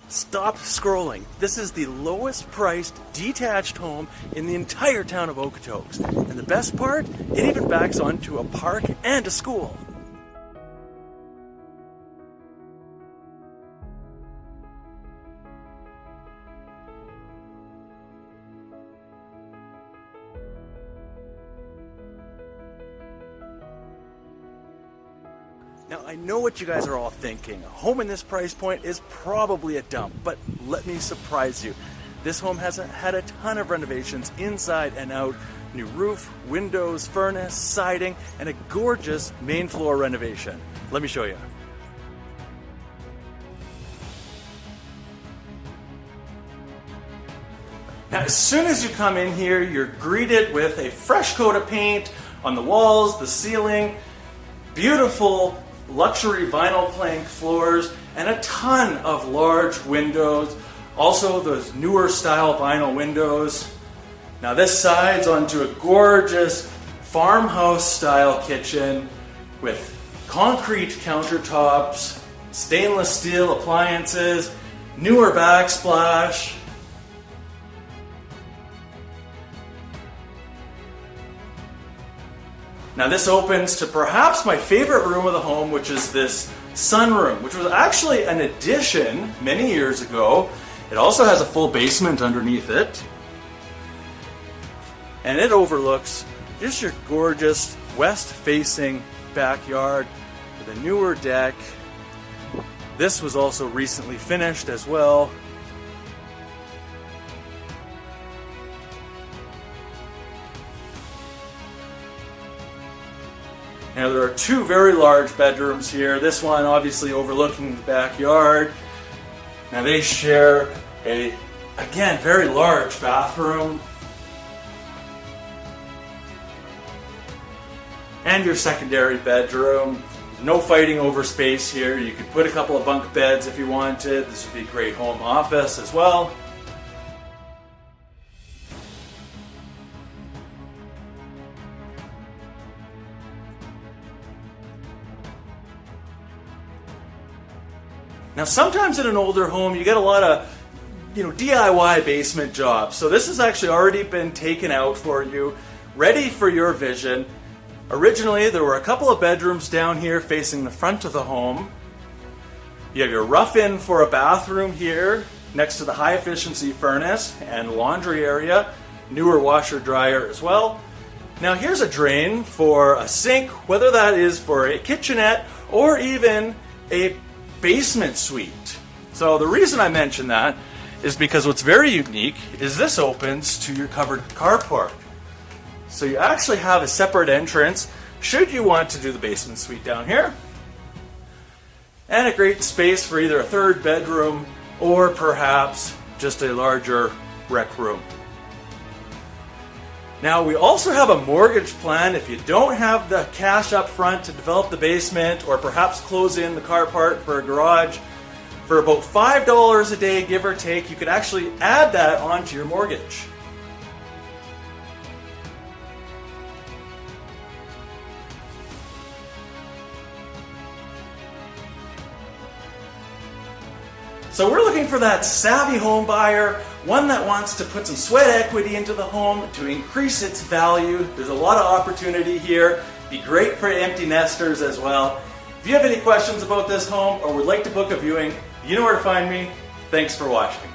Stop scrolling. This is the lowest priced detached home in the entire town of Okotoks. And the best part, it even backs onto a park and a school. Now, I know what you guys are all thinking. A home in this price point is probably a dump, but let me surprise you. This home has had a ton of renovations inside and out. New roof, windows, furnace, siding, and a gorgeous main floor renovation. Let me show you. Now, as soon as you come in here, you're greeted with a fresh coat of paint on the walls, the ceiling, beautiful luxury vinyl plank floors, and a ton of large windows. Also, those newer style vinyl windows. Now, this sides onto a gorgeous farmhouse style kitchen with concrete countertops, stainless steel appliances, newer backsplash. Now, this opens to perhaps my favorite room of the home, which is this sunroom, which was actually an addition many years ago. It also has a full basement underneath it. And it overlooks just your gorgeous west-facing backyard with a newer deck. This was also recently finished as well. Now, there are two very large bedrooms here. This one obviously overlooking the backyard. Now, they share a, again, very large bathroom. And your secondary bedroom. No fighting over space here. You could put a couple of bunk beds if you wanted. This would be a great home office as well. Now, sometimes in an older home, you get a lot of, DIY basement jobs. So this has actually already been taken out for you, ready for your vision. Originally, there were a couple of bedrooms down here facing the front of the home. You have your rough-in for a bathroom here, next to the high-efficiency furnace and laundry area. Newer washer-dryer as well. Now, here's a drain for a sink, whether that is for a kitchenette or even a basement suite. So the reason I mention that is because what's very unique is this opens to your covered carport. So you actually have a separate entrance should you want to do the basement suite down here. And a great space for either a third bedroom or perhaps just a larger rec room. Now, we also have a mortgage plan if you don't have the cash up front to develop the basement or perhaps close in the carport for a garage. For about $5 a day, give or take, you could actually add that onto your mortgage. So we're looking for that savvy home buyer, one that wants to put some sweat equity into the home to increase its value. There's a lot of opportunity here. Be great for empty nesters as well. If you have any questions about this home or would like to book a viewing, you know where to find me. Thanks for watching.